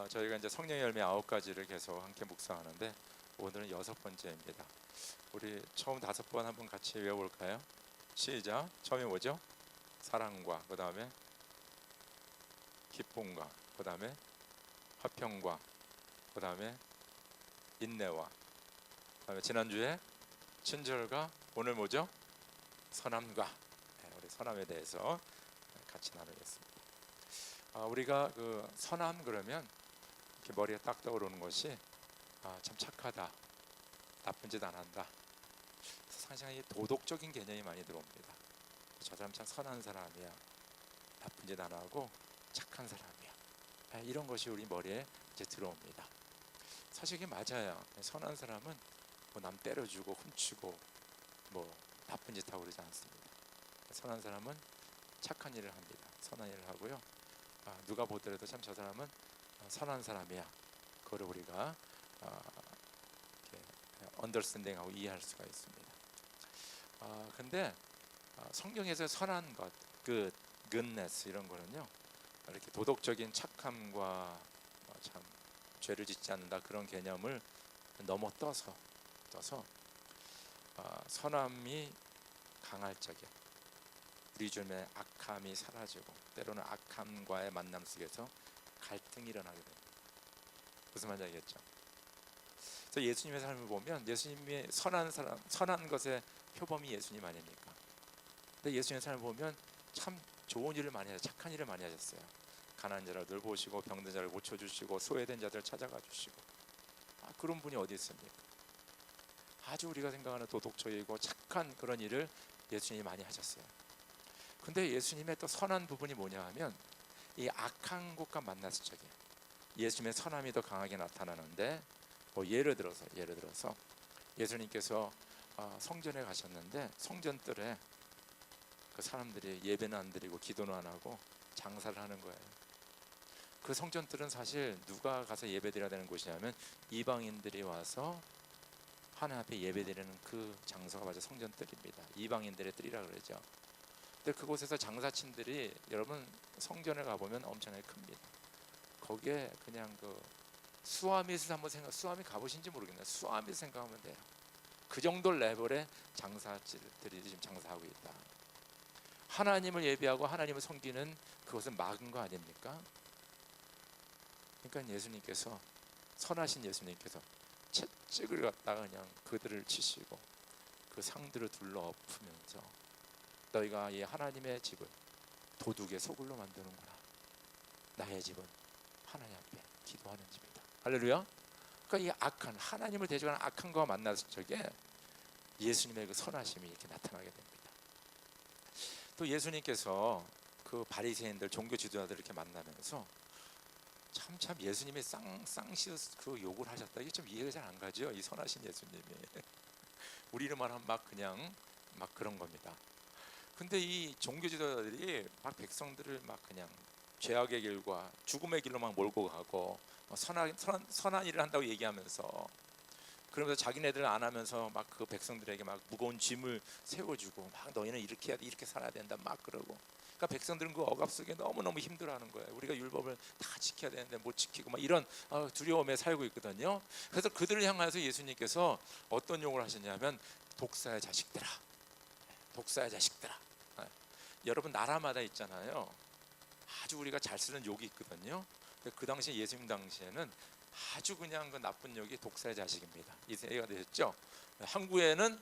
저희가 이제 성령의 열매 9가지를 계속 함께 묵상하는데 오늘은 6번째입니다. 우리 처음 5번 한번 같이 외워볼까요? 시작. 처음에 뭐죠? 사랑과, 그 다음에 기쁨과, 그 다음에 화평과, 그 다음에 인내와, 그 다음에 지난주에 친절과, 오늘 뭐죠? 선함과. 우리 선함에 대해서 같이 나누겠습니다. 우리가 그 선함 그러면 이렇게 머리에 딱 떠오르는 것이 참 착하다, 나쁜 짓 안 한다. 상당히 도덕적인 개념이 많이 들어옵니다. 저 사람 참 선한 사람이야, 나쁜 짓 안 하고 착한 사람이야. 이런 것이 우리 머리에 이제 들어옵니다. 사실 이게 맞아요. 선한 사람은 뭐 남 때려주고 훔치고 뭐 나쁜 짓 하고 그러지 않습니다. 선한 사람은 착한 일을 합니다. 선한 일을 하고요. 누가 보더라도 참 저 사람은 선한 사람이야. 그거를 우리가 언더스탠딩하고 이해할 수가 있습니다. 근데 성경에서 선한 것, 그 goodness 이런 거는요, 이렇게 도덕적인 착함과 참 죄를 짓지 않는다 그런 개념을 넘어 떠서 선함이 강할 적에 우리 주님의 악함이 사라지고 때로는 악함과의 만남 속에서 갈등이 일어나게 됩니다. 무슨 말인지 알겠죠? 그래서 예수님의 삶을 보면 예수님의 선한 것의 표범이 예수님 아닙니까? 근데 예수님의 삶을 보면 참 좋은 일을 많이 하셨어요. 착한 일을 많이 하셨어요. 가난한 자를 돌보시고 병든 자를 고쳐주시고 소외된 자들 찾아가 주시고. 그런 분이 어디 있습니까? 아주 우리가 생각하는 도덕적이고 착한 그런 일을 예수님이 많이 하셨어요. 근데 예수님의 또 선한 부분이 뭐냐 하면 이 악한 것과 만났을 적에 예수님의 선함이 더 강하게 나타나는데, 예를 들어서 예수님께서 성전에 가셨는데 성전뜰에 그 사람들이 예배는 안 드리고 기도는 안 하고 장사를 하는 거예요. 그 성전뜰은 사실 누가 가서 예배 드려야 되는 곳이냐면 이방인들이 와서 하나님 앞에 예배 드리는 그 장소가 바로 성전뜰입니다. 이방인들의 뜰이라 그러죠. 근데 그곳에서 장사친들이, 여러분 성전에 가보면 엄청나게 큽니다. 거기에 그냥 그 수아밋을 한번 수아밋 가보신지 모르겠네요. 수아밋 생각하면 돼요. 그 정도 레벨의 장사들이 지금 장사하고 있다. 하나님을 예배하고 하나님을 섬기는 그것은 막은 거 아닙니까? 그러니까 예수님께서, 선하신 예수님께서 채찍을 갖다가 그냥 그들을 치시고 그 상들을 둘러 엎으면서 너희가 이 하나님의 집을 도둑의 소굴로 만드는구나. 나의 집은 하나님 앞에 기도하는 집이다. 할렐루야. 그러니까 이 악한, 하나님을 대적하는 악한 것과 만났을 적에 예수님의 그 선하심이 이렇게 나타나게 됩니다. 또 예수님께서 그 바리새인들, 종교 지도자들 이렇게 만나면서 참 예수님이 쌍시어스 그 욕을 하셨다. 이게 좀 이해가 잘 안 가죠. 이 선하신 예수님이 우리는 말하면 막 그냥 막 그런 겁니다. 근데 이 종교 지도자들이 막 백성들을 막 그냥 죄악의 길과 죽음의 길로 막 몰고 가고 선한 일을 한다고 얘기하면서, 그러면서 자기네들 안 하면서 막 그 백성들에게 막 무거운 짐을 세워주고 막 너희는 이렇게 해야 돼, 이렇게 살아야 된다 막 그러고. 그러니까 백성들은 그 억압 속에 너무너무 힘들어하는 거예요. 우리가 율법을 다 지켜야 되는데 못 지키고 막 이런 두려움에 살고 있거든요. 그래서 그들을 향해서 예수님께서 어떤 용어를 하셨냐면 독사의 자식들아, 독사의 자식들아. 여러분 나라마다 있잖아요. 아주 우리가 잘 쓰는 욕이 있거든요. 그 당시 예수님 당시에는 아주 그냥 그 나쁜 욕이 독사의 자식입니다. 이해가 되셨죠? 한국에는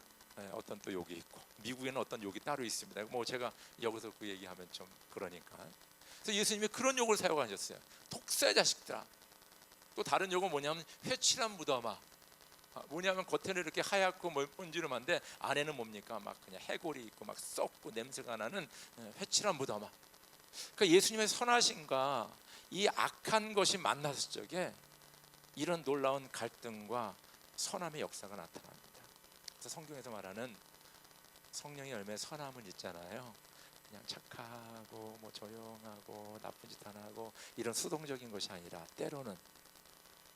어떤 또 욕이 있고 미국에는 어떤 욕이 따로 있습니다. 뭐 제가 여기서 그 얘기하면 좀 그러니까. 그래서 예수님이 그런 욕을 사용하셨어요. 독사의 자식들아. 또 다른 욕은 뭐냐면 회칠한 무덤아. 뭐냐면 겉에는 이렇게 하얗고 먼지름한데 안에는 뭡니까? 막 그냥 해골이 있고 막 썩고 냄새가 나는 회칠한 무덤아. 그러니까 예수님의 선하심과 이 악한 것이 만났을 적에 이런 놀라운 갈등과 선함의 역사가 나타납니다. 그래서 성경에서 말하는 성령의 열매 선함은 있잖아요. 그냥 착하고 뭐 조용하고 나쁜 짓 안 하고 이런 수동적인 것이 아니라 때로는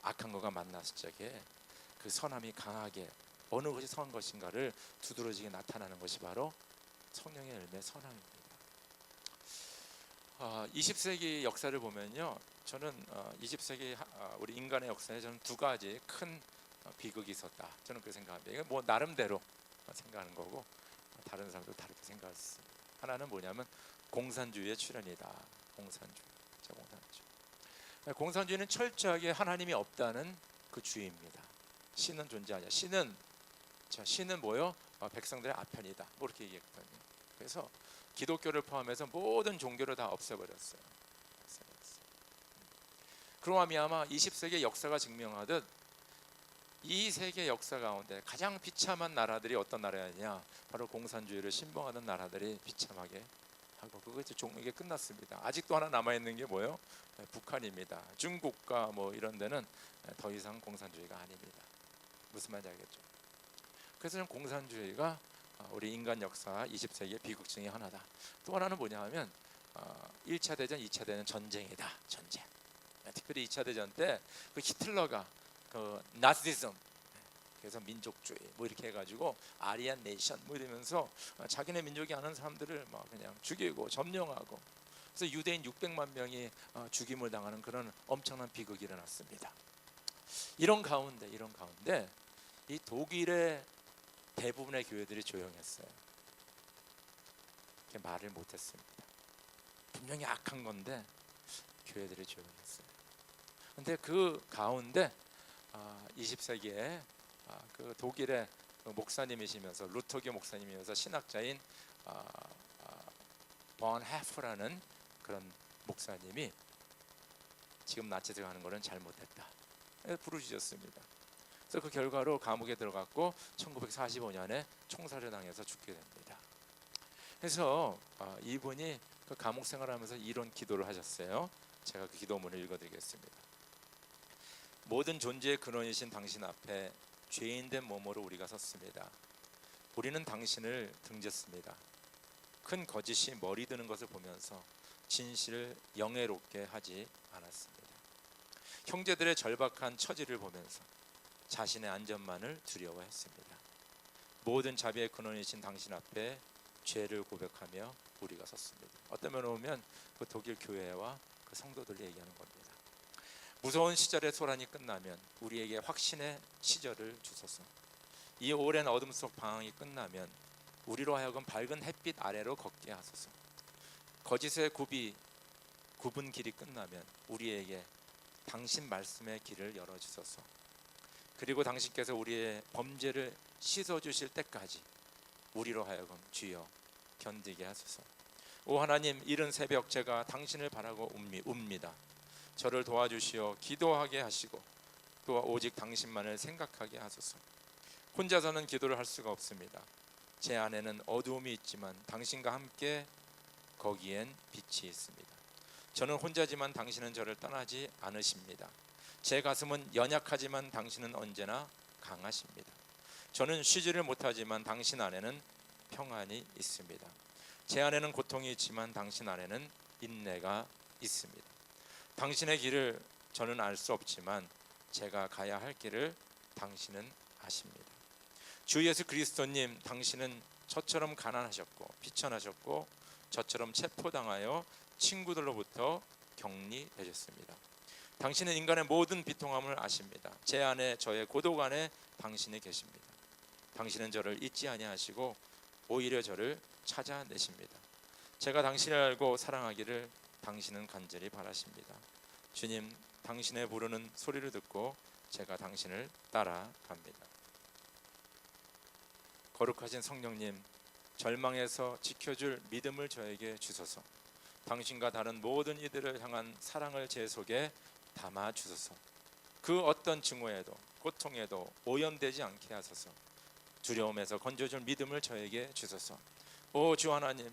악한 것과 만났을 적에 그 선함이 강하게 어느 것이 선한 것인가를 두드러지게 나타나는 것이 바로 성령의 열매 선함입니다. 20세기 역사를 보면요, 저는 20세기 우리 인간의 역사에 저는 두 가지 큰 비극이 있었다. 저는 그렇게 생각합니다. 이건 뭐 나름대로 생각하는 거고 다른 사람도 다르게 생각할 수 있습니다. 하나는 뭐냐면 공산주의의 출현이다. 공산주의는 철저하게 하나님이 없다는 그 주의입니다. 신은 존재하냐? 신은 뭐요? 백성들의 아편이다. 뭐 이렇게 얘기했거든요. 그래서 기독교를 포함해서 모든 종교를 다 없애버렸어요. 그러고 말미암아 20세기 역사가 증명하듯 이 세계 역사 가운데 가장 비참한 나라들이 어떤 나라였냐? 바로 공산주의를 신봉하는 나라들이 비참하게 하고 그거 이제 종이게 끝났습니다. 아직도 하나 남아 있는 게 뭐예요? 북한입니다. 중국과 뭐 이런 데는 더 이상 공산주의가 아닙니다. 무슨 말인지 알겠죠? 그래서 저는 공산주의가 우리 인간 역사 20세기의 비극 중에 하나다. 또 하나는 뭐냐 하면 1차 대전, 2차 대전 전쟁이다. 전쟁. 특별히 2차 대전 때 그 히틀러가 그 나치즘, 그래서 민족주의 뭐 이렇게 해가지고 아리안 네이션 뭐 이러면서 자기네 민족이 아는 사람들을 막 그냥 죽이고 점령하고, 그래서 유대인 600만 명이 죽임을 당하는 그런 엄청난 비극이 일어났습니다. 이런 가운데 이 독일의 대부분의 교회들이 조용했어요. 말을 못했습니다. 분명히 악한 건데 교회들이 조용했어요. 근데 그 가운데 20세기에 그 독일의 목사님이시면서 루터교 목사님이면서 신학자인 본 헤프라는 그런 목사님이 지금 나치즈가 하는 거는 잘못했다 부르짖었습니다. 그래서 그 결과로 감옥에 들어갔고 1945년에 총살을 당해서 죽게 됩니다. 그래서 이분이 그 감옥 생활하면서 이런 기도를 하셨어요. 제가 그 기도문을 읽어드리겠습니다. 모든 존재의 근원이신 당신 앞에 죄인된 몸으로 우리가 섰습니다. 우리는 당신을 등졌습니다. 큰 거짓이 머리 드는 것을 보면서 진실을 영예롭게 하지 않았습니다. 형제들의 절박한 처지를 보면서 자신의 안전만을 두려워했습니다. 모든 자비의 근원이신 당신 앞에 죄를 고백하며 우리가 섰습니다. 어떤 면에 보면 그 독일 교회와 그 성도들을 얘기하는 겁니다. 무서운 시절의 소란이 끝나면 우리에게 확신의 시절을 주소서. 이 오랜 어둠 속 방황이 끝나면 우리로 하여금 밝은 햇빛 아래로 걷게 하소서. 거짓의 굽은 길이 끝나면 우리에게 당신 말씀의 길을 열어주소서. 그리고 당신께서 우리의 범죄를 씻어주실 때까지 우리로 하여금 주여 견디게 하소서. 오 하나님, 이른 새벽 제가 당신을 바라고 웁니다. 저를 도와주시어 기도하게 하시고 또 오직 당신만을 생각하게 하소서. 혼자서는 기도를 할 수가 없습니다. 제 안에는 어두움이 있지만 당신과 함께 거기엔 빛이 있습니다. 저는 혼자지만 당신은 저를 떠나지 않으십니다. 제 가슴은 연약하지만 당신은 언제나 강하십니다. 저는 쉬지를 못하지만 당신 안에는 평안이 있습니다. 제 안에는 고통이 있지만 당신 안에는 인내가 있습니다. 당신의 길을 저는 알 수 없지만 제가 가야 할 길을 당신은 아십니다. 주 예수 그리스도님, 당신은 저처럼 가난하셨고 비천하셨고 저처럼 체포당하여 친구들로부터 격리되셨습니다. 당신은 인간의 모든 비통함을 아십니다. 제 안에, 저의 고독 안에 당신이 계십니다. 당신은 저를 잊지 아니하시고 오히려 저를 찾아내십니다. 제가 당신을 알고 사랑하기를 당신은 간절히 바라십니다. 주님, 당신의 부르는 소리를 듣고 제가 당신을 따라갑니다. 거룩하신 성령님, 절망에서 지켜줄 믿음을 저에게 주소서. 당신과 다른 모든 이들을 향한 사랑을 제 속에 담아 주소서. 그 어떤 증오에도 고통에도 오염되지 않게 하소서. 두려움에서 건져줄 믿음을 저에게 주소서. 오 주 하나님,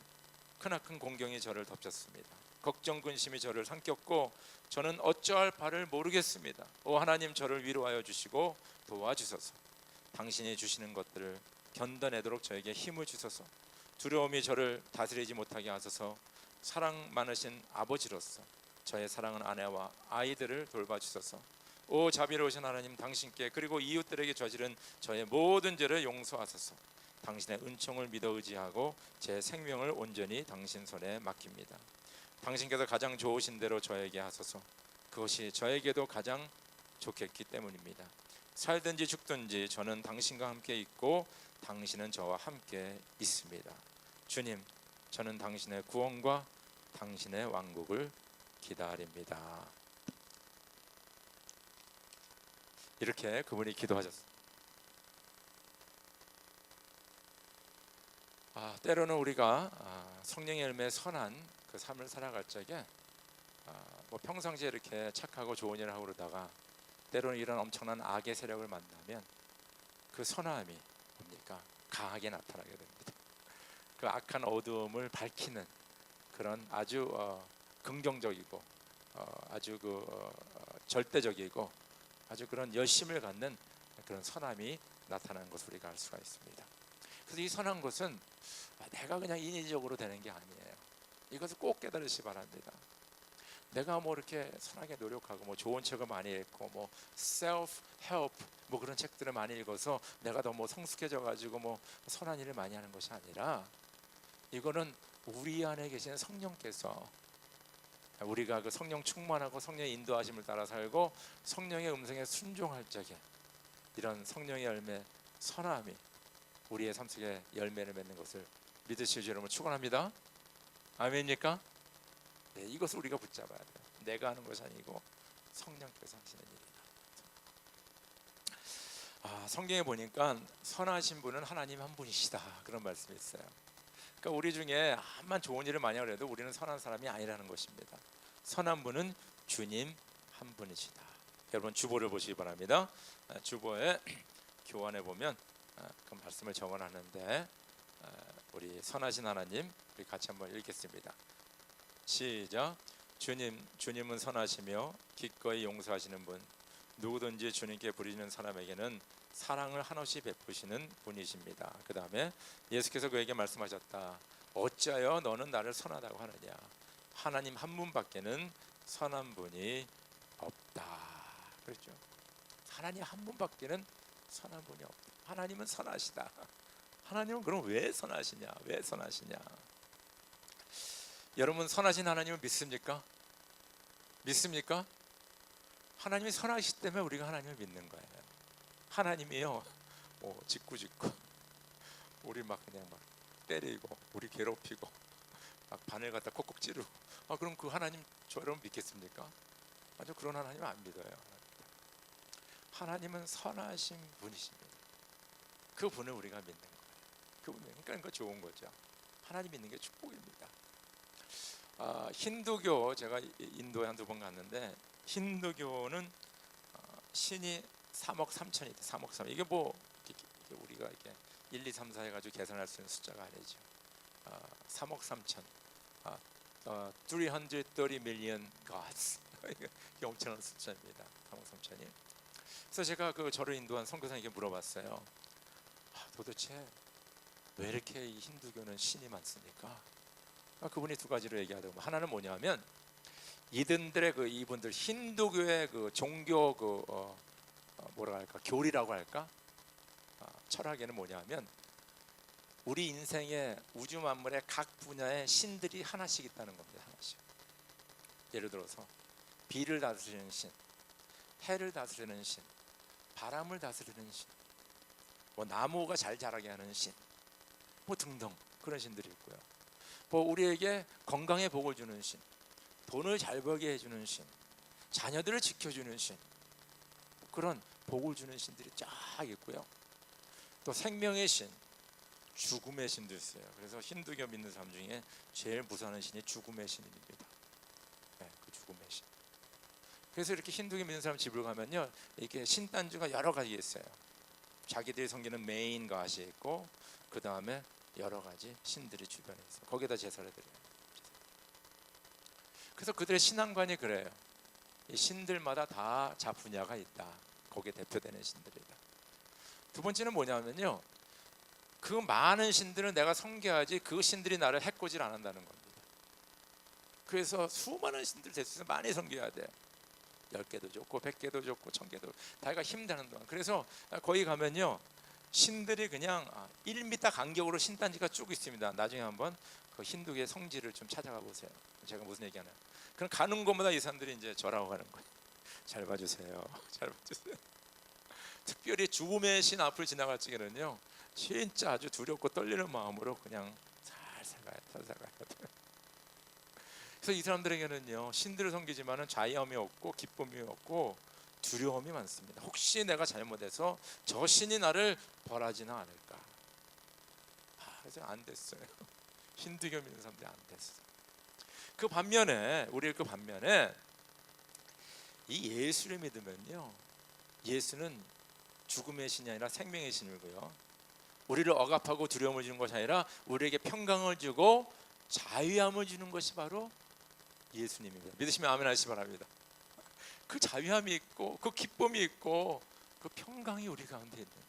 크나큰 공경이 저를 덮쳤습니다. 걱정 근심이 저를 삼켰고 저는 어찌할 바를 모르겠습니다. 오 하나님, 저를 위로하여 주시고 도와주소서. 당신이 주시는 것들을 견뎌내도록 저에게 힘을 주소서. 두려움이 저를 다스리지 못하게 하소서. 사랑 많으신 아버지로서 저의 사랑하는 아내와 아이들을 돌봐주소서. 오 자비로우신 하나님, 당신께 그리고 이웃들에게 저지른 저의 모든 죄를 용서하소서. 당신의 은총을 믿어 의지하고 제 생명을 온전히 당신 손에 맡깁니다. 당신께서 가장 좋으신 대로 저에게 하소서. 그것이 저에게도 가장 좋겠기 때문입니다. 살든지 죽든지 저는 당신과 함께 있고 당신은 저와 함께 있습니다. 주님, 저는 당신의 구원과 당신의 왕국을 기다립니다. 이렇게 그분이 기도하셨습니다. 때로는 우리가 성령의 열매 선한 그 삶을 살아갈 적에 뭐 평상시에 이렇게 착하고 좋은 일을 하고 그러다가 때로는 이런 엄청난 악의 세력을 만나면 그 선함이 뭡니까? 강하게 나타나게 됩니다. 그 악한 어두움을 밝히는 그런 아주 긍정적이고 아주 절대적이고 아주 그런 열심을 갖는 그런 선함이 나타나는 것을 우리가 알 수가 있습니다. 그래서 이 선한 것은 내가 그냥 인위적으로 되는 게 아니에요. 이것을 꼭 깨달으시 바랍니다. 내가 뭐 이렇게 선하게 노력하고 뭐 좋은 책을 많이 읽고 뭐 self help 뭐 그런 책들을 많이 읽어서 내가 더 뭐 성숙해져 가지고 뭐 선한 일을 많이 하는 것이 아니라 이거는 우리 안에 계신 성령께서 우리가 그 성령 충만하고 성령의 인도하심을 따라 살고 성령의 음성에 순종할 적에 이런 성령의 열매 선함이 우리의 삶 속에 열매를 맺는 것을 믿으실 줄 여러분 축원합니다. 아멘입니까? 네, 이것을 우리가 붙잡아야 돼요. 내가 하는 것이 아니고 성령께서 하시는 일이다. 성경에 보니까 선하신 분은 하나님 한 분이시다 그런 말씀이 있어요. 그러니까 우리 중에 암만 좋은 일을 많이 하려도 우리는 선한 사람이 아니라는 것입니다. 선한 분은 주님 한 분이시다. 여러분 주보를 보시기 바랍니다. 주보에 교환해 보면 그 말씀을 적어놨는데 우리 선하신 하나님 우리 같이 한번 읽겠습니다. 시작. 주님은 선하시며 기꺼이 용서하시는 분, 누구든지 주님께 부르짖는 사람에게는 사랑을 한없이 베푸시는 분이십니다. 그 다음에 예수께서 그에게 말씀하셨다. 어찌하여 너는 나를 선하다고 하느냐? 하나님 한 분밖에는 선한 분이 없다. 그렇죠? 하나님 한 분밖에는 선한 분이 없다. 하나님은 선하시다. 하나님은 그럼 왜 선하시냐? 왜 선하시냐? 여러분 선하신 하나님을 믿습니까? 믿습니까? 하나님이 선하시기 때문에 우리가 하나님을 믿는 거예요. 하나님이요 짓궂고 우리 막 그냥 막 때리고 우리 괴롭히고 막 바늘 갖다 콕콕 찌르고 그럼 그 하나님 저 여러분 믿겠습니까? 아주 그런 하나님 안 믿어요. 하나님은 선하신 분이십니다. 그 분을 우리가 믿는 거예요. 그러니까 좋은 거죠. 하나님 믿는 게 축복입니다. 힌두교 제가 인도에 한두 번 갔는데 힌두교는 신이 3억 3천이 돼. 3억 3천. 이게 뭐 이게 우리가 이렇게 1, 2, 3, 4 해가지고 계산할 수 있는 숫자가 아니죠. 3억 3천. 330 million gods. 이게 엄청난 숫자입니다. 3억 3천이. 그래서 제가 그 저를 인도한 선교사님께 물어봤어요. 도대체 왜 이렇게 이 힌두교는 신이 많습니까? 그분이 두 가지로 얘기하더라고요. 하나는 뭐냐면 이분들의 이분들 힌두교의 그 종교 뭐라 할까 교리라고 할까 철학에는 뭐냐면 우리 인생의 우주 만물의 각 분야의 신들이 하나씩 있다는 겁니다. 하나씩. 예를 들어서 비를 다스리는 신, 해를 다스리는 신, 바람을 다스리는 신, 뭐 나무가 잘 자라게 하는 신, 뭐 등등 그런 신들이 있고요. 뭐 우리에게 건강의 복을 주는 신, 돈을 잘 벌게 해주는 신, 자녀들을 지켜주는 신, 그런 복을 주는 신들이 쫙 있고요. 또 생명의 신, 죽음의 신도 있어요. 그래서 힌두교 믿는 사람 중에 제일 무서워하는 신이 죽음의 신입니다. 네, 그 죽음의 신. 그래서 이렇게 힌두교 믿는 사람 집을 가면요, 이렇게 신단주가 여러 가지 있어요. 자기들이 섬기는 메인 갓이 있고, 그 다음에 여러 가지 신들이 주변에 있어요. 거기다 제사를 드려요. 그래서 그들의 신앙관이 그래요. 이 신들마다 다 분야가 있다. 거기에 대표되는 신들이다. 두 번째는 뭐냐면요, 그 많은 신들은 내가 섬겨야지 그 신들이 나를 해코지를 안 한다는 겁니다. 그래서 수많은 신들 될 수 있어서 많이 섬겨야 돼. 10개도 좋고 100개도 좋고 1000개도 다가 힘드는 동안. 그래서 거기 가면요, 신들이 그냥 1m 간격으로 신단지가 쭉 있습니다. 나중에 한번 그 힌두교의 성지를 좀 찾아가 보세요. 제가 무슨 얘기하나요? 그럼 가는 곳마다 이 사람들이 이제 절하고 가는 거예요. 잘 봐주세요. 잘 봐주세요. 특별히 죽음의 신 앞을 지나갈 적에는요, 진짜 아주 두렵고 떨리는 마음으로 그냥 살살 가야 돼요. 그래서 이 사람들에게는요, 신들을 섬기지만은 자유함이 없고 기쁨이 없고 두려움이 많습니다. 혹시 내가 잘못해서 저 신이 나를 벌하지는 않을까. 그래서 안 됐어요. 힌두교 믿는 사람들이 안 됐어요. 그 반면에 이 예수를 믿으면요, 예수는 죽음의 신이 아니라 생명의 신이고요, 우리를 억압하고 두려움을 주는 것이 아니라 우리에게 평강을 주고 자유함을 주는 것이 바로 예수님입니다. 믿으시면 아멘 하시기 바랍니다. 그 자유함이 있고 그 기쁨이 있고 그 평강이 우리 가운데 있는 거예요.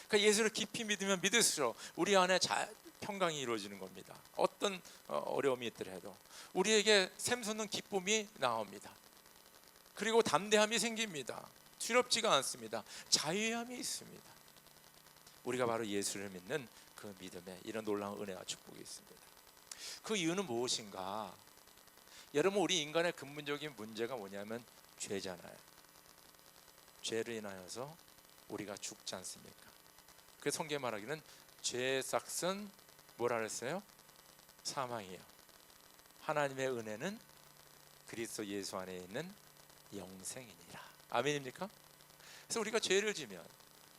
그러니까 예수를 깊이 믿으면 믿을수록 우리 안에 평강이 이루어지는 겁니다. 어떤 어려움이 있더라도 우리에게 샘솟는 기쁨이 나옵니다. 그리고 담대함이 생깁니다. 두렵지가 않습니다. 자유함이 있습니다. 우리가 바로 예수를 믿는 그 믿음에 이런 놀라운 은혜와 축복이 있습니다. 그 이유는 무엇인가? 여러분, 우리 인간의 근본적인 문제가 뭐냐면 죄잖아요. 죄를 인하여서 우리가 죽지 않습니까? 그래서 성경에 말하기는 죄의 삭은 뭐라 그랬어요? 사망이에요. 하나님의 은혜는 그리스도 예수 안에 있는 영생이니라. 아멘입니까? 그래서 우리가 죄를 지면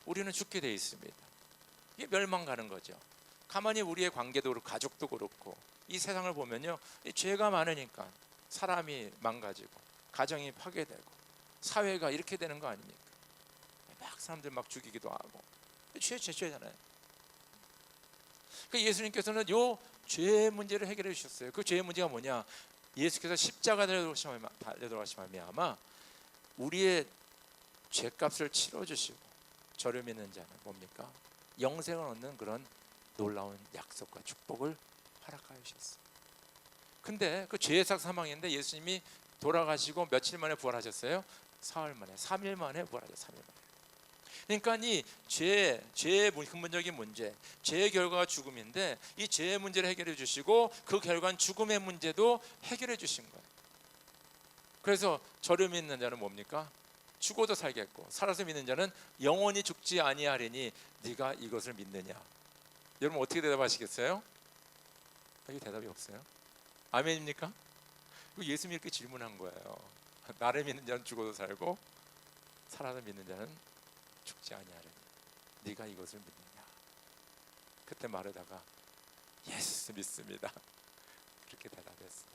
우리는 죽게 되어 있습니다. 이게 멸망 가는 거죠. 가만히 우리의 관계도 그렇고 가족도 그렇고 이 세상을 보면요, 이 죄가 많으니까 사람이 망가지고 가정이 파괴되고 사회가 이렇게 되는 거 아닙니까? 막 사람들 막 죽이기도 하고 죄잖아요. 그러니까 예수님께서는 요 죄의 문제를 해결해 주셨어요. 그 죄의 문제가 뭐냐? 예수께서 십자가 달려들어가시면 아마 우리의 죄값을 치러주시고 저를 믿는 자는 뭡니까? 영생을 얻는 그런 놀라운 약속과 축복을 허락하여 주셨어요. 근데 그 죄의 삭 사망인데 예수님이 돌아가시고 며칠 만에 부활하셨어요? 사흘 만에, 3일 만에 부활하셨어요. 3일 만에. 그러니까 이 죄의 근본적인 문제, 죄의 결과가 죽음인데 이 죄의 문제를 해결해 주시고 그 결과는 죽음의 문제도 해결해 주신 거예요. 그래서 저를 믿는 자는 뭡니까? 죽어도 살겠고 살아서 믿는 자는 영원히 죽지 아니하리니 네가 이것을 믿느냐? 여러분 어떻게 대답하시겠어요? 여기 대답이 없어요. 아멘입니까? 예수님이 이렇게 질문한 거예요. 나를 믿는 자는 죽어도 살고 살아서 믿는 자는 죽지 아니하리니 네가 이것을 믿느냐? 그때 말하다가 예수 믿습니다. 그렇게 대답했어요.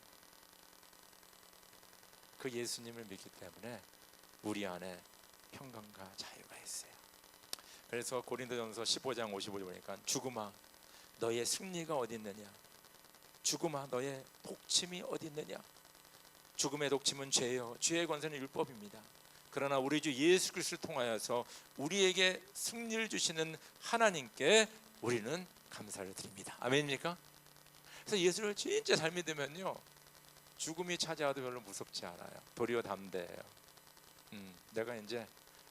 그 예수님을 믿기 때문에 우리 안에 평강과 자유가 있어요. 그래서 고린도전서 15장 55절 보니까 죽음아 너의 승리가 어디 있느냐? 죽음아 너의 독침이 어디 있느냐? 죽음의 독침은 죄요 죄의 권세는 율법입니다. 그러나 우리 주 예수 그리스도를 통하여서 우리에게 승리를 주시는 하나님께 우리는 감사를 드립니다. 아멘입니까? 그래서 예수를 진짜 잘 믿으면요, 죽음이 찾아와도 별로 무섭지 않아요. 도리어 담대해요. 내가 이제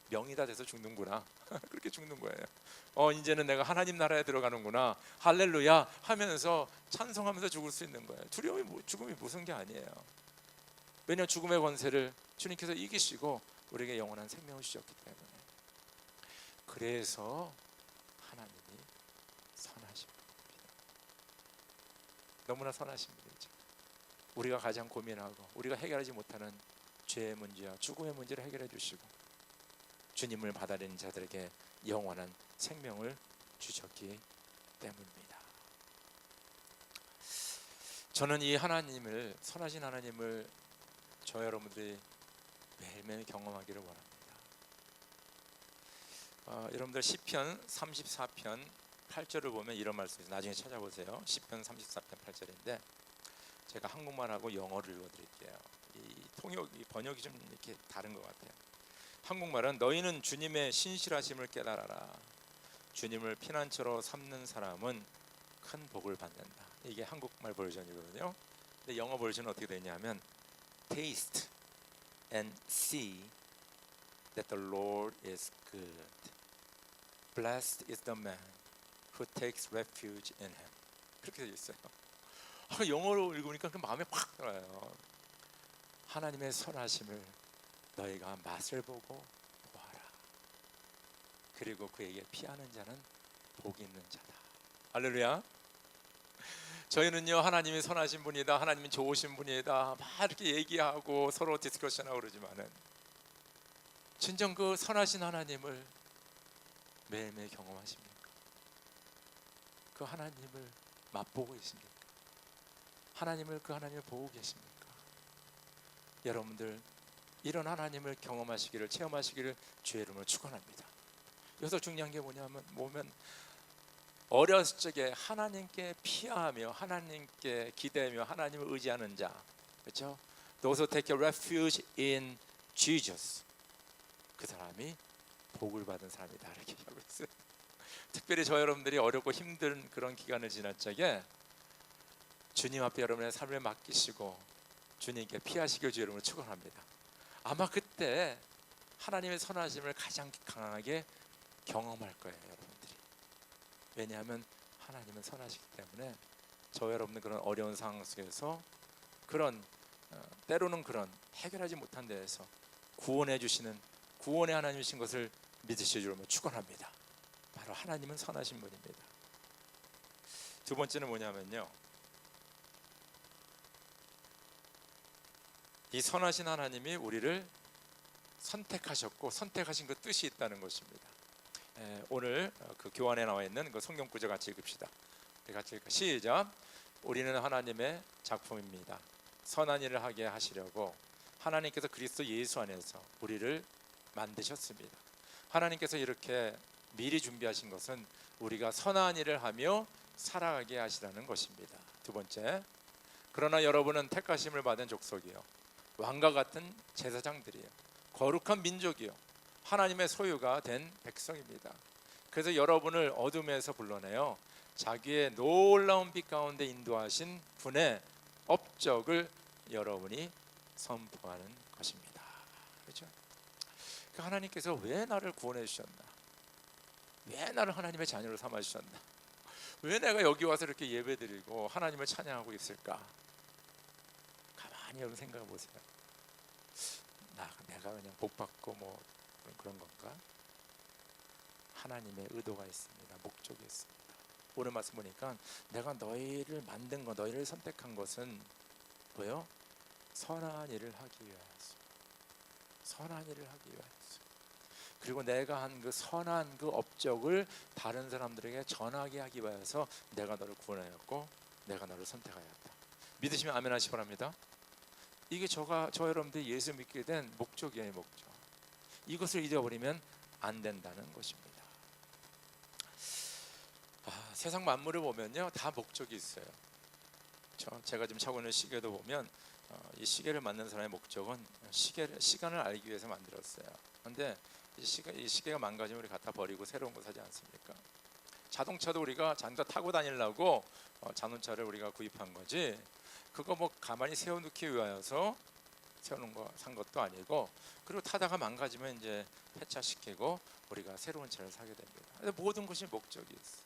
명이 다 돼서 죽는구나. 그렇게 죽는 거예요. 이제는 내가 하나님 나라에 들어가는구나. 할렐루야 하면서 찬송하면서 죽을 수 있는 거예요. 죽음이 무슨 게 아니에요. 왜냐하면 죽음의 권세를 주님께서 이기시고 우리에게 영원한 생명을 주셨기 때문에. 그래서 하나님이 선하신 분입니다. 너무나 선하신 분이죠. 우리가 가장 고민하고 우리가 해결하지 못하는 죄의 문제와 죽음의 문제를 해결해 주시고 주님을 받아들이는 자들에게 영원한 생명을 주셨기 때문입니다. 저는 이 하나님을, 선하신 하나님을 저 여러분들이 매일매일 경험하기를 원합니다. 여러분들 시편 34편 8절을 보면 이런 말씀이 있어요. 나중에 찾아보세요. 시편 34편 8절인데 제가 한국말하고 영어를 읽어드릴게요. 이 번역이 좀 이렇게 다른 것 같아요. 한국말은 너희는 주님의 신실하심을 깨달아라. 주님을 피난처로 삼는 사람은 큰 복을 받는다. 이게 한국말 버전이거든요. 근데 영어 버전은 어떻게 되냐면 Taste and see that the Lord is good. Blessed is the man who takes refuge in him. 그렇게 되어 있어요. 영어로 읽으니까 그 마음에 팍 들어요. 하나님의 선하심을 너희가 맛을 보고 보아라. 그리고 그에게 피하는 자는 복이 있는 자다. 할렐루야. 저희는요, 하나님이 선하신 분이다, 하나님이 좋으신 분이다 막 이렇게 얘기하고 서로 디스커션하고 그러지만은 진정 그 선하신 하나님을 매일매일 경험하십니까? 그 하나님을 맛보고 계십니까? 그 하나님을 보고 계십니까? 여러분들 이런 하나님을 경험하시기를, 체험하시기를 주의 이름으로 축원합니다. 여기서 중요한 게 뭐냐면 어렸을 적에 하나님께 피하며 하나님께 기대며 하나님을 의지하는 자, 그렇죠? Those who take a refuge in Jesus, 그 사람이 복을 받은 사람이다 이렇게 얘기하고 있어요. 특별히 저 여러분들이 어렵고 힘든 그런 기간을 지날 적에 주님 앞에 여러분의 삶을 맡기시고 주님께 피하시길 주의 이름으로 축원합니다. 아마 그때 하나님의 선하심을 가장 강하게 경험할 거예요, 여러분들이. 왜냐하면 하나님은 선하시기 때문에 저 여러분들 그런 어려운 상황 속에서 그런 때로는 그런 해결하지 못한 데에서 구원해 주시는 구원의 하나님이신 것을 믿으실 줄로 축원합니다. 바로 하나님은 선하신 분입니다. 두 번째는 뭐냐면요, 이 선하신 하나님이 우리를 선택하셨고 선택하신 그 뜻이 있다는 것입니다. 오늘 그 교환에 나와 있는 그 성경 구절 같이 읽읍시다. 같이 읽을까? 시작. 우리는 하나님의 작품입니다. 선한 일을 하게 하시려고 하나님께서 그리스도 예수 안에서 우리를 만드셨습니다. 하나님께서 이렇게 미리 준비하신 것은 우리가 선한 일을 하며 살아가게 하시라는 것입니다. 두 번째, 그러나 여러분은 택하심을 받은 족속이요, 왕과 같은 제사장들이요, 거룩한 민족이요, 하나님의 소유가 된 백성입니다. 그래서 여러분을 어둠에서 불러내어 자기의 놀라운 빛 가운데 인도하신 분의 업적을 여러분이 선포하는 것입니다. 그렇죠? 하나님께서 왜 나를 구원해 주셨나? 왜 나를 하나님의 자녀로 삼아 주셨나? 왜 내가 여기 와서 이렇게 예배드리고 하나님을 찬양하고 있을까? 가만히 여러분 생각해 보세요. 내가 그냥 복 받고 뭐 그런 건가? 하나님의 의도가 있습니다. 목적이 있습니다. 오늘 말씀 보니까 내가 너희를 만든 것, 너희를 선택한 것은 뭐요? 선한 일을 하기 위하여서. 선한 일을 하기 위하여서. 그리고 내가 한 그 선한 그 업적을 다른 사람들에게 전하게 하기 위해서 내가 너를 구원하였고 내가 너를 선택하였다. 믿으시면 아멘 하시기 바랍니다. 이게 저 여러분들이 예수 믿게 된 목적이에요, 목적. 이것을 잊어버리면 안 된다는 것입니다. 세상 만물을 보면요, 다 목적이 있어요. 제가 지금 차고 있는 시계도 보면 이 시계를 만든 사람의 목적은 시간을 알기 위해서 만들었어요. 그런데 이 시계가 망가지면 우리 갖다 버리고 새로운 거 사지 않습니까? 자동차도 우리가 자동차 타고 다니려고 자동차를 우리가 구입한 거지, 그거 뭐 가만히 세워놓기 위하여서 세워놓은 거 산 것도 아니고, 그리고 타다가 망가지면 이제 폐차시키고 우리가 새로운 차를 사게 됩니다. 모든 것이 목적이 있어.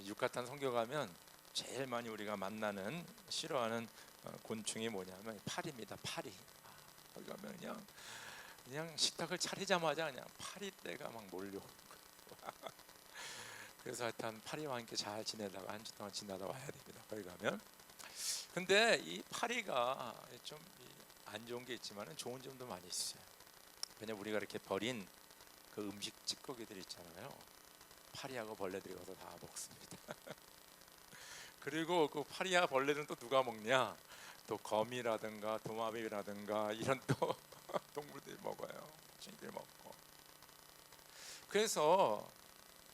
유카탄 선교 가면 제일 많이 우리가 만나는, 싫어하는 곤충이 뭐냐면 파리입니다. 파리. 거기 가면 그냥 식탁을 차리자마자 그냥 파리떼가 막 몰려오는 거예요. 그래서 하여튼 파리와 함께 잘 지내다가 한 주 동안 지나다 와야 됩니다. 거기 가면. 근데 이 파리가 좀 안 좋은 게 있지만 좋은 점도 많이 있어요. 왜냐면 우리가 이렇게 버린 그 음식 찌꺼기들 있잖아요. 파리하고 벌레들이 와서 다 먹습니다. 그리고 그 파리와 벌레는 또 누가 먹냐? 또 거미라든가 도마뱀이라든가 이런 또 동물들이 먹어요. 쥐들 먹고. 그래서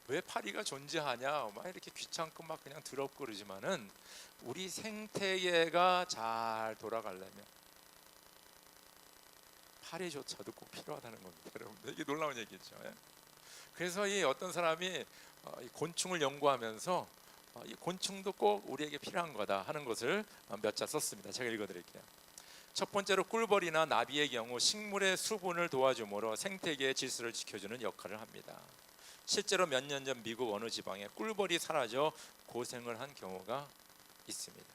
왜 파리가 존재하냐? 막 이렇게 귀찮고 막 그냥 더럽고 그러지만은 우리 생태계가 잘 돌아가려면 파리조차도 꼭 필요하다는 겁니다, 여러분. 이게 놀라운 얘기죠. 그래서 이 어떤 사람이 이 곤충을 연구하면서 이 곤충도 꼭 우리에게 필요한 거다 하는 것을 몇 자 썼습니다. 제가 읽어드릴게요. 첫 번째로 꿀벌이나 나비의 경우 식물의 수분을 도와주므로 생태계의 질서를 지켜주는 역할을 합니다. 실제로 몇 년 전 미국 어느 지방에 꿀벌이 사라져 고생을 한 경우가 있습니다.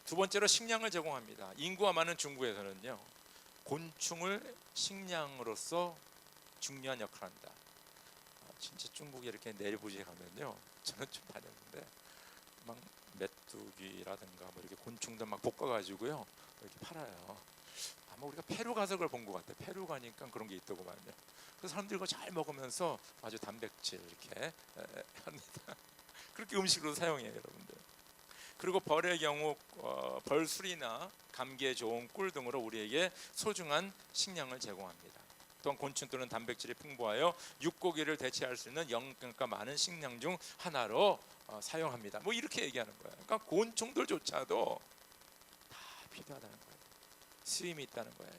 두 번째로 식량을 제공합니다. 인구가 많은 중국에서는요, 곤충을 식량으로서 중요한 역할을 한다. 진짜 중국에 이렇게 내리부지에 가면요, 저는 좀 다녔는데 막 메뚜기라든가 뭐 이렇게 곤충들 막 볶아가지고요 이렇게 팔아요. 아마 우리가 페루 가서 그걸 본 것 같아요. 페루 가니까 그런 게 있더구만요. 그 사람들이 그거 잘 먹으면서 아주 단백질 이렇게 합니다. 그렇게 음식으로 사용해요, 여러분들. 그리고 벌의 경우 벌술이나 감기에 좋은 꿀 등으로 우리에게 소중한 식량을 제공합니다. 또한 곤충들은 단백질이 풍부하여 육고기를 대체할 수 있는 영양가 많은 식량 중 하나로 사용합니다. 뭐 이렇게 얘기하는 거예요. 그러니까 곤충들조차도 다 필요하다는 거예요. 쓰임이 있다는 거예요.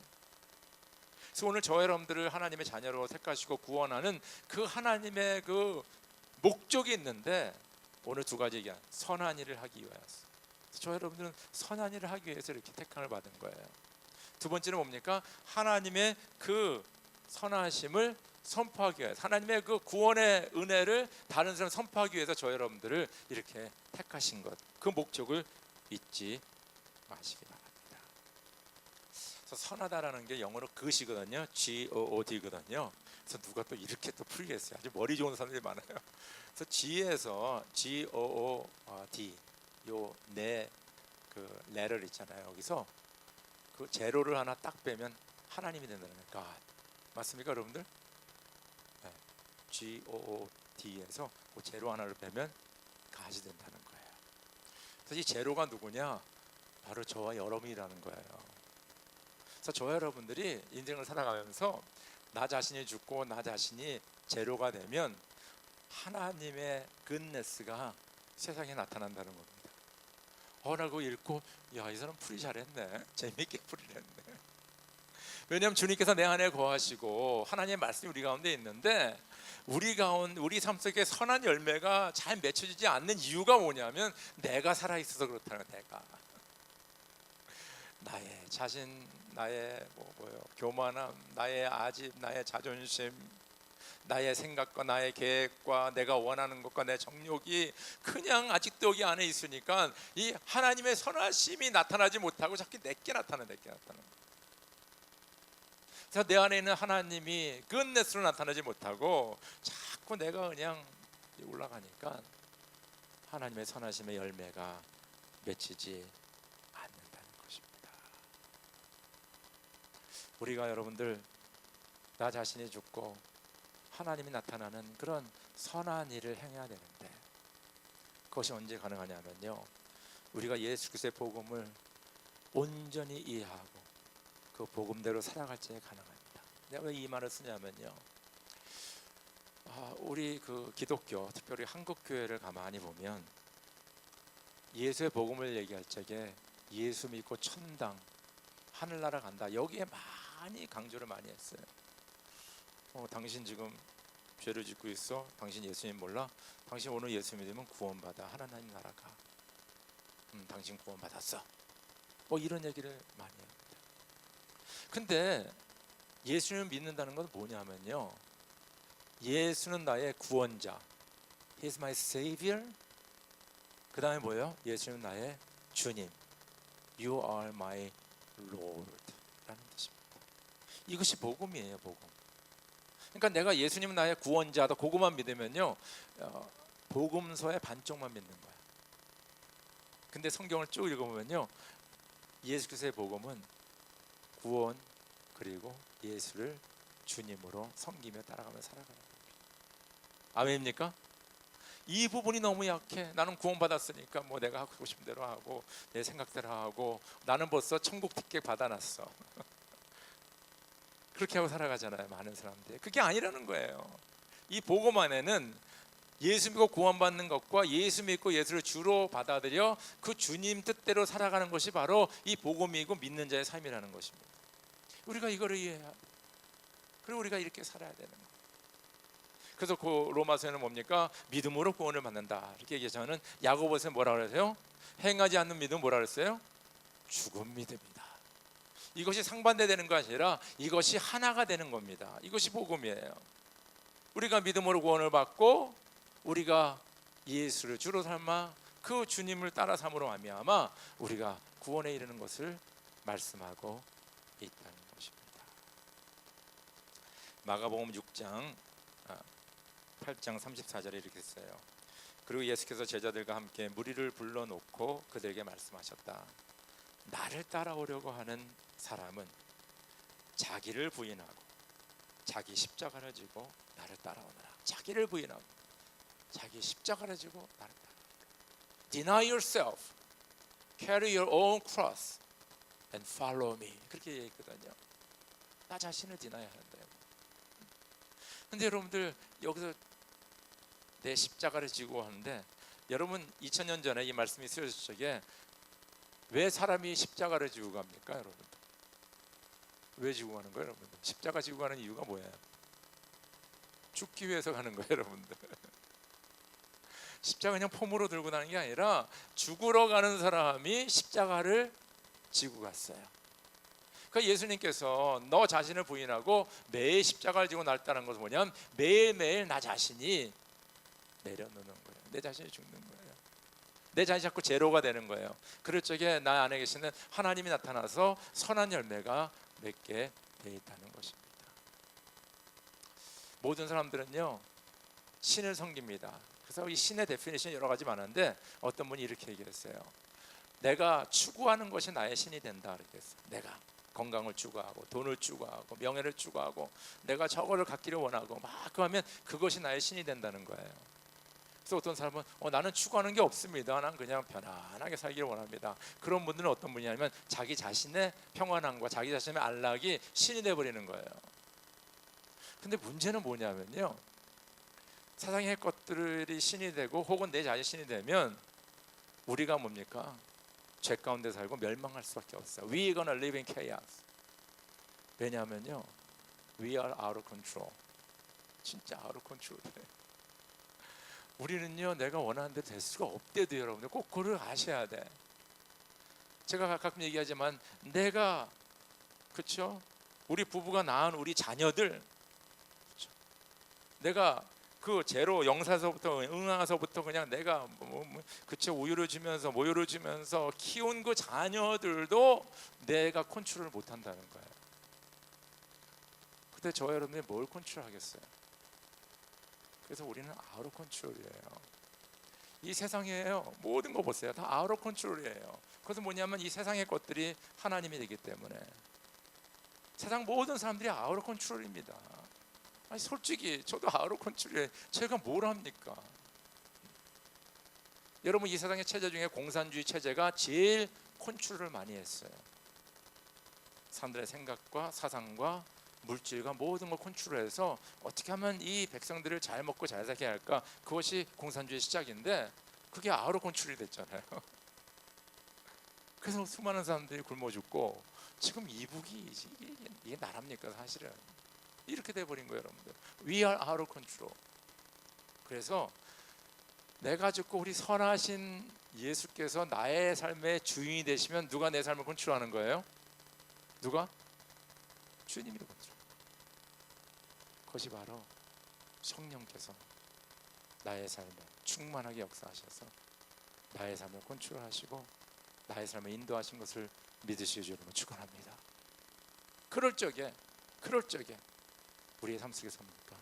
그래서 오늘 저 여러분들을 하나님의 자녀로 택하시고 구원하는 그 하나님의 그 목적이 있는데, 오늘 두 가지 얘기한 선한 일을 하기 위하여서, 저 여러분들은 선한 일을 하기 위해서 이렇게 택함을 받은 거예요. 두 번째는 뭡니까? 하나님의 그 선하심을 선포하기 위해서, 하나님의 그 구원의 은혜를 다른 사람 선포하기 위해서 저 여러분들을 이렇게 택하신 것, 그 목적을 잊지 마시기 바랍니다. 그래서 선하다라는 게 영어로 good이거든요. G-O-O-D거든요. 그래서 누가 또 이렇게 또 풀겠어요. 아주 머리 좋은 사람들이 많아요. 그래서 G에서 G-O-O-D 요 네 그 레를 있잖아요. 여기서 그 제로를 하나 딱 빼면 하나님이 된다는 거예요. God. 맞습니까, 여러분들? 네. G-O-O-D에서 그 제로 하나를 빼면 God이 된다는 거예요. 그래서 이 제로가 누구냐? 바로 저와 여러분이라는 거예요. 그래서 저 여러분들이 인생을 살아가면서 나 자신이 죽고 나 자신이 제로가 되면 하나님의 굿네스가 세상에 나타난다는 겁니다. 나 그거 읽고 야, 이 사람 풀이 잘했네, 재미있게 풀이를 했네. 왜냐하면 주님께서 내 안에 거하시고 하나님의 말씀이 우리 가운데 있는데, 우리 삶 속에 선한 열매가 잘 맺혀지지 않는 이유가 뭐냐면 내가 살아있어서 그렇다는 거예요. 내가 나의 자신, 나의 교만함, 나의 아집, 나의 자존심, 나의 생각과 나의 계획과 내가 원하는 것과 내 정욕이 그냥 아직도 여기 안에 있으니까 이 하나님의 선하심이 나타나지 못하고 자꾸 내게 나타나는 거예요. 그래서 내 안에 있는 하나님이 굿네스로 나타나지 못하고 자꾸 내가 그냥 올라가니까 하나님의 선하심의 열매가 맺히지 않는다는 것입니다. 우리가 여러분들 나 자신이 죽고 하나님이 나타나는 그런 선한 일을 행해야 되는데, 그것이 언제 가능하냐면요, 우리가 예수 그리스도의 복음을 온전히 이해하고 그 복음대로 살아갈 때에 가능합니다. 내가 왜 이 말을 쓰냐면요, 우리 그 기독교, 특별히 한국 교회를 가만히 보면 예수의 복음을 얘기할 적에 예수 믿고 천당, 하늘나라 간다, 여기에 많이 강조를 많이 했어요. 당신 지금 죄를 짓고 있어? 당신 예수님 몰라? 당신 오늘 예수 믿으면 구원받아, 하나님 나라 가. 당신 구원받았어. 뭐 이런 얘기를 많이 합니다. 근데 예수님을 믿는다는 건 뭐냐면요, 예수는 나의 구원자, He is my Savior. 그 다음에 뭐예요? 예수는 나의 주님, You are my Lord 라는 뜻입니다. 이것이 복음이에요, 복음. 그러니까 내가 예수님은 나의 구원자다, 그것만 믿으면요, 복음서의 반쪽만 믿는 거야. 근데 성경을 쭉 읽어보면요, 예수 그리스도의 복음은 구원, 그리고 예수를 주님으로 섬기며 따라가며 살아가는 겁니다. 아멘입니까? 이 부분이 너무 약해. 나는 구원받았으니까 뭐 내가 하고 싶은 대로 하고 내 생각대로 하고 나는 벌써 천국 티켓 받아놨어. 그렇게 하고 살아가잖아요, 많은 사람들이. 그게 아니라는 거예요. 이 복음 안에는 예수 믿고 구원받는 것과 예수 믿고 예수를 주로 받아들여 그 주님 뜻대로 살아가는 것이 바로 이 복음이고 믿는 자의 삶이라는 것입니다. 우리가 이거를 이해해야 돼요. 그리고 우리가 이렇게 살아야 되는 거예요. 그래서 그 로마서에는 뭡니까? 믿음으로 구원을 받는다 이렇게 얘기하자면, 야고보서는 뭐라 그러세요? 행하지 않는 믿음은 뭐라 그랬어요? 죽은 믿음이다. 이것이 상반되는 것이 아니라 이것이 하나가 되는 겁니다. 이것이 복음이에요. 우리가 믿음으로 구원을 받고 우리가 예수를 주로 삼아 그 주님을 따라 삼으로 말미암아 우리가 구원에 이르는 것을 말씀하고 있다는 것입니다. 마가복음 6장 8장 34절에 이렇게 써요. 그리고 예수께서 제자들과 함께 무리를 불러놓고 그들에게 말씀하셨다. 나를 따라오려고 하는 사람은 자기를 부인하고 자기 십자가를 지고 나를 따라오느라. 자기를 부인하고 자기 십자가를 지고 나를 따라오느라. Deny yourself, carry your own cross and follow me. 그렇게 얘기했거든요. 나 자신을 디나야 한다. 근데 여러분들 여기서 내 십자가를 지고 하는데, 여러분 2000년 전에 이 말씀이 쓰여졌을 적에 왜 사람이 십자가를 지고 갑니까? 여러분 왜 지고 가는 거예요? 여러분 십자가 지고 가는 이유가 뭐예요? 죽기 위해서 가는 거예요. 여러분들 십자가 그냥 폼으로 들고 가는 게 아니라 죽으러 가는 사람이 십자가를 지고 갔어요. 그러니까 예수님께서 너 자신을 부인하고 매일 십자가를 지고 날 따르는 것은 뭐냐면 매일매일 나 자신이 내려놓는 거예요. 내 자신이 죽는 거예요. 내 자신이 자꾸 제로가 되는 거예요. 그럴 적에 나 안에 계시는 하나님이 나타나서 선한 열매가 맺게 돼 있다는 것입니다. 모든 사람들은요 신을 섬깁니다. 그래서 이 신의 데피니션이 여러 가지 많은데 어떤 분이 이렇게 얘기했어요. 내가 추구하는 것이 나의 신이 된다 이렇게 했어요. 내가 건강을 추구하고 돈을 추구하고 명예를 추구하고 내가 저거를 갖기를 원하고 막 하면 그것이 나의 신이 된다는 거예요. 그래서 어떤 사람은 나는 추구하는 게 없습니다. 난 그냥 편안하게 살기를 원합니다. 그런 분들은 어떤 분이냐면 자기 자신의 평안함과 자기 자신의 안락이 신이 돼버리는 거예요. 근데 문제는 뭐냐면요, 세상의 것들이 신이 되고 혹은 내 자신이 신이 되면 우리가 뭡니까? 죄 가운데 살고 멸망할 수밖에 없어요. We gonna live in chaos. 왜냐하면요, we are out of control. 진짜 out of control. 우리는요 내가 원하는 대로 될 수가 없대도 여러분들 꼭 그걸 아셔야 돼. 제가 가끔 얘기하지만 내가 그렇죠? 우리 부부가 낳은 우리 자녀들, 그렇죠? 내가 그 제로 영사서부터 응아서부터 그냥 내가 그쵸 우유를 주면서 모유를 주면서 키운 그 자녀들도 내가 컨트롤을 못 한다는 거예요. 근데 저 여러분이 뭘 컨트롤하겠어요? 그래서 우리는 아웃 오브 컨트롤이에요. 이 세상이에요. 모든 거 보세요. 다 아웃 오브 컨트롤이에요. 그것은 뭐냐면 이 세상의 것들이 하나님이 되기 때문에 세상 모든 사람들이 아웃 오브 컨트롤입니다. 아니 솔직히 저도 아웃 오브 컨트롤이에요. 제가 뭘 합니까? 여러분 이 세상의 체제 중에 공산주의 체제가 제일 컨트롤을 많이 했어요. 사람들의 생각과 사상과 물질과 모든 걸 컨트롤해서 어떻게 하면 이 백성들을 잘 먹고 잘 살게 할까, 그것이 공산주의 시작인데 그게 아웃 오브 컨트롤이 됐잖아요. 그래서 수많은 사람들이 굶어 죽고 지금 이북이 이게 나랍니까? 사실은 이렇게 돼버린 거예요. 여러분들 We are out of control. 그래서 내가 죽고 우리 선하신 예수께서 나의 삶의 주인이 되시면 누가 내 삶을 컨트롤하는 거예요? 누가? 주님이 컨트롤. 그것이 바로 성령께서 나의 삶에 충만하게 역사하셔서 나의 삶을 컨트롤하시고 나의 삶을 인도하신 것을 믿으시기 주님을 축원합니다. 그럴 적에 우리의 삶 속에서 뭡니까?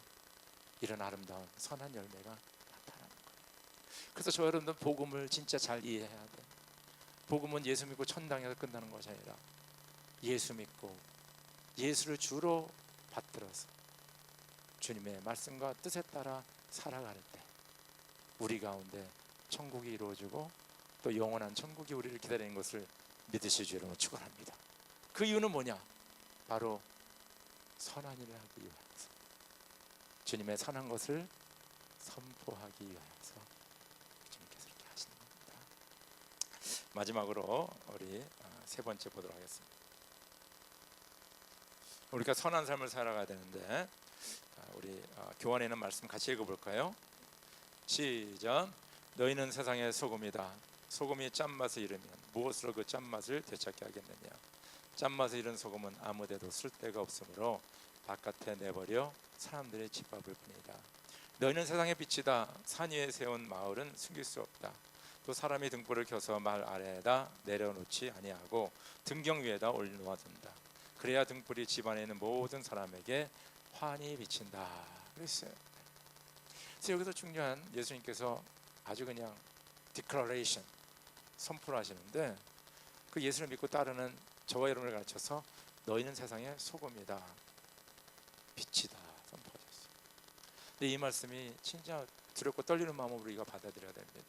이런 아름다운 선한 열매가 나타나는 거예요. 그래서 저 여러분들 복음을 진짜 잘 이해해야 돼. 복음은 예수 믿고 천당에서 끝나는 것이 아니라 예수 믿고 예수를 주로 받들어서 주님의 말씀과 뜻에 따라 살아갈 때 우리 가운데 천국이 이루어지고 또 영원한 천국이 우리를 기다리는 것을 믿으시기 주님을 축원합니다. 그 이유는 뭐냐? 바로 선한 일을 하기 위해서, 주님의 선한 것을 선포하기 위해서 주님께서 이렇게 하시는 겁니다. 마지막으로 우리 세 번째 보도록 하겠습니다. 우리가 선한 삶을 살아가야 되는데 우리 교환에 있는 말씀 같이 읽어볼까요? 시작. 너희는 세상의 소금이다. 소금이 짠맛을 잃으면 무엇으로 그 짠맛을 되찾게 하겠느냐? 짠맛을 잃은 소금은 아무데도 쓸데가 없으므로 바깥에 내버려 사람들의 짓밟을 뿐이다. 너희는 세상의 빛이다. 산 위에 세운 마을은 숨길 수 없다. 또 사람이 등불을 켜서 말 아래에다 내려놓지 아니하고 등경 위에다 올려놓아둔다. 그래야 등불이 집안에 있는 모든 사람에게 환히 비친다 그랬어요. 그래서 여기서 중요한, 예수님께서 아주 그냥 디클러레이션, 선포를 하시는데, 그 예수를 믿고 따르는 저와 여러분을 가르쳐서 너희는 세상의 소금이다, 빛이다 선포하셨어요. 근데 이 말씀이 진짜 두렵고 떨리는 마음으로 우리가 받아들여야 됩니다.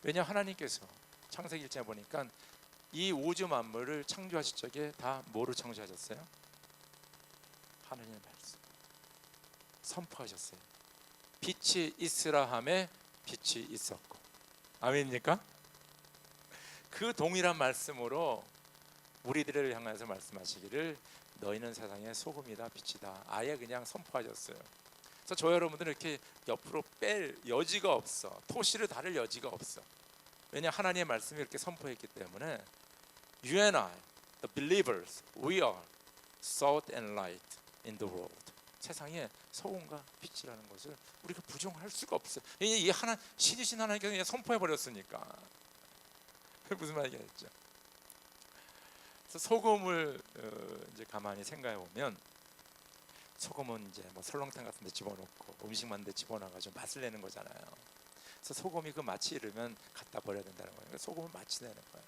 왜냐, 하나님께서 창세기 1장에 보니까 이 우주 만물을 창조하실 적에 다 뭐로 창조하셨어요? 하나님의 말씀 선포하셨어요. 빛이 있으라 하매 빛이 있었고. 아멘입니까? 그 동일한 말씀으로 우리들을 향해서 말씀하시기를 너희는 세상의 소금이다 빛이다, 아예 그냥 선포하셨어요. 그래서 저 여러분들은 이렇게 옆으로 뺄 여지가 없어, 토시를 다를 여지가 없어. 왜냐, 하나님의 말씀이 이렇게 선포했기 때문에 You and I, the believers, we are salt and light in the world. 세상에 소금과 빛이라는 것을 우리가 부정할 수가 없어요. 이 하나, 신이신 하나님께서 그냥 선포해 버렸으니까. 무슨 말이겠죠? 그래서 소금을 이제 가만히 생각해 보면, 소금은 이제 뭐 설렁탕 같은 데 집어넣고 음식 만드는 데 집어넣어가지고 맛을 내는 거잖아요. 그래서 소금이 그 맛이 이르면 갖다 버려야 된다는 거예요. 소금은 맛이 내는 거예요.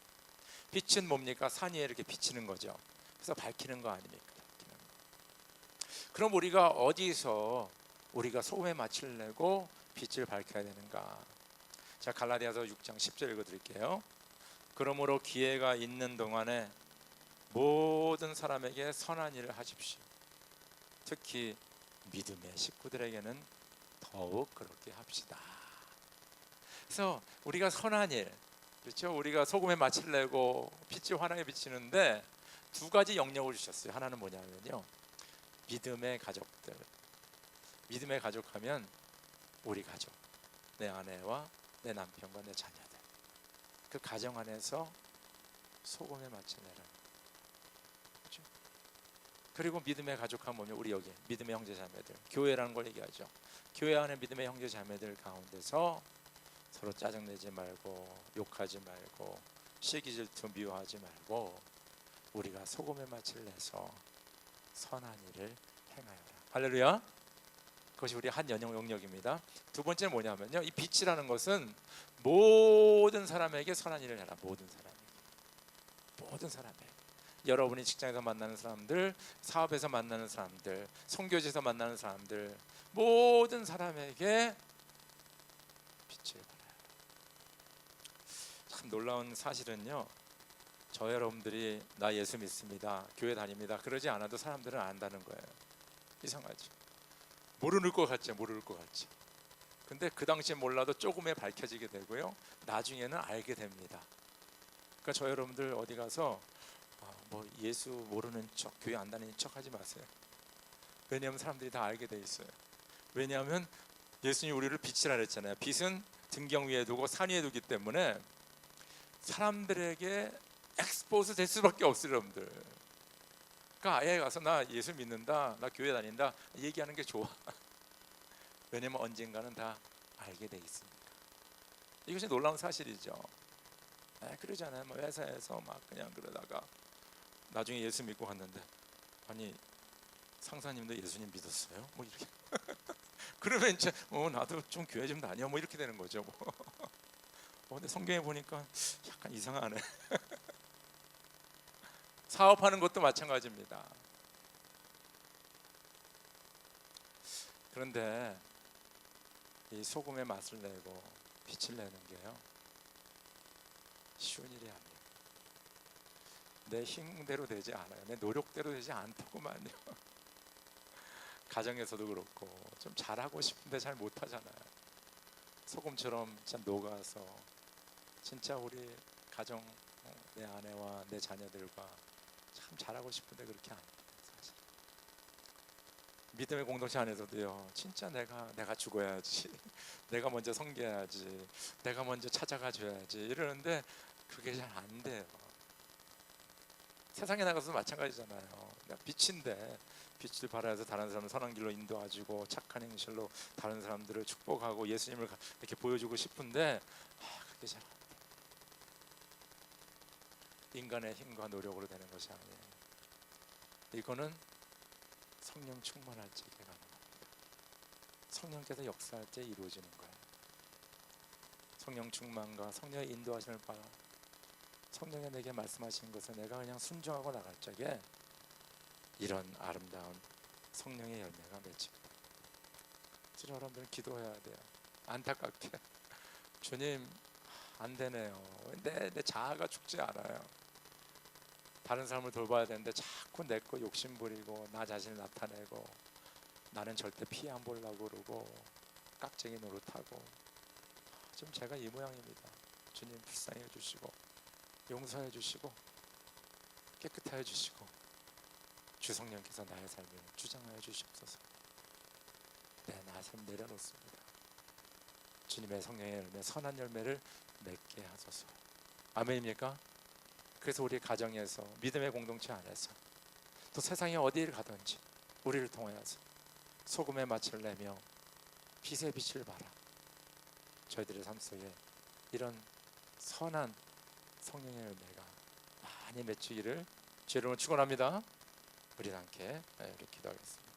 빛은 뭡니까? 산 위에 이렇게 비치는 거죠. 그래서 밝히는 거 아닙니까? 밝히는 거. 그럼 우리가 어디서 우리가 소금의 맛을 내고 빛을 밝혀야 되는가? 자, 갈라디아서 6장 10절 읽어드릴게요. 그러므로 기회가 있는 동안에 모든 사람에게 선한 일을 하십시오. 특히 믿음의 식구들에게는 더욱 그렇게 합시다. 그래서 우리가 선한 일, 그렇죠? 우리가 소금의 맛을 내고 빛이 환하게 비치는데 두 가지 영역을 주셨어요. 하나는 뭐냐면요, 믿음의 가족들. 믿음의 가족하면 우리 가족, 내 아내와 내 남편과 내 자녀들, 그 가정 안에서 소금의 맛을 내라. 그렇죠? 그리고 믿음의 가족하면 뭐냐, 우리 여기 믿음의 형제 자매들, 교회라는 걸 얘기하죠. 교회 안에 믿음의 형제 자매들 가운데서 서로 짜증내지 말고 욕하지 말고 시기 질투 미워하지 말고 우리가 소금의 맛을 내서 선한 일을 행하여라. 할렐루야. 그것이 우리 한 영역입니다. 두 번째는 뭐냐면요, 이 빛이라는 것은 모든 사람에게 선한 일을 해라. 모든 사람에게. 여러분이 직장에서 만나는 사람들, 사업에서 만나는 사람들, 선교지에서 만나는 사람들, 모든 사람에게 빛을 발하여라. 참 놀라운 사실은요, 저 여러분들이 나 예수 믿습니다, 교회 다닙니다, 그러지 않아도 사람들은 안다는 거예요. 이상하죠? 모를 것 같지. 근데 그 당시에 몰라도 조금에 밝혀지게 되고요, 나중에는 알게 됩니다. 그러니까 저 여러분들 어디 가서 뭐 예수 모르는 척, 교회 안 다니는 척 하지 마세요. 왜냐하면 사람들이 다 알게 돼 있어요. 왜냐하면 예수님이 우리를 빛이라 그랬잖아요. 빛은 등경 위에 두고 산 위에 두기 때문에 사람들에게 엑스포즈 될 수밖에 없어요, 여러분들. 그러니까 아예 가서 나 예수 믿는다, 나 교회 다닌다 얘기하는 게 좋아. 왜냐면 언젠가는 다 알게 돼 있으니까. 이것이 놀라운 사실이죠. 그러잖아요. 뭐 회사에서 막 그냥 그러다가 나중에 예수 믿고 갔는데, 아니 상사님도 예수님 믿었어요? 뭐 이렇게. 그러면 이제 나도 좀 교회 좀 다녀 뭐 이렇게 되는 거죠. 근데 성경에 보니까 약간 이상하네. 사업하는 것도 마찬가지입니다. 그런데 이 소금의 맛을 내고 빛을 내는 게요, 쉬운 일이 아니에요. 내 힘대로 되지 않아요. 내 노력대로 되지 않더구만요. 가정에서도 그렇고 좀 잘하고 싶은데 잘 못하잖아요. 소금처럼 진짜 녹아서 진짜 우리 가정, 내 아내와 내 자녀들과 참 잘하고 싶은데 그렇게 안 돼요. 사실 믿음의 공동체 안에서도요, 진짜 내가 죽어야지, 내가 먼저 섬겨야지, 내가 먼저 찾아가 줘야지 이러는데 그게 잘 안 돼요. 세상에 나가서 마찬가지잖아요. 빛인데 빛을 발하여서 다른 사람을 선한 길로 인도하고 착한 행실로 다른 사람들을 축복하고 예수님을 이렇게 보여주고 싶은데 그게 잘 안 돼요. 인간의 힘과 노력으로 되는 것이 아니에요. 이거는 성령 충만할 때 가능합니다. 성령께서 역사할 때 이루어지는 거예요. 성령 충만과 성령의 인도하심을 받아 성령이 내게 말씀하시는 것을 내가 그냥 순종하고 나갈 적에 이런 아름다운 성령의 열매가 맺힙니다. 그래서 여러분들 기도해야 돼요. 안타깝게 주님 안 되네요. 내 자아가 죽지 않아요. 다른 사람을 돌봐야 되는데 자꾸 내 거 욕심 부리고 나 자신을 나타내고 나는 절대 피해 안 보려고 그러고 깍쟁이 노릇하고 좀 제가 이 모양입니다. 주님 불쌍히 해주시고 용서해 주시고 깨끗하게 해주시고 주 성령께서 나의 삶을 주장하여 주시옵소서. 나 삶 내려놓습니다. 주님의 성령의 열매, 선한 열매를 맺게 하소서. 아멘입니까? 그래서 우리 가정에서, 믿음의 공동체 안에서, 또 세상에 어디를 가든지 우리를 통하여서 소금의 맛을 내며 빛의 빛을 발하 저희들의 삶 속에 이런 선한 성령의 열매가 많이 맺히기를 주의 이름으로 축원합니다. 우리 함께 이렇게 기도하겠습니다.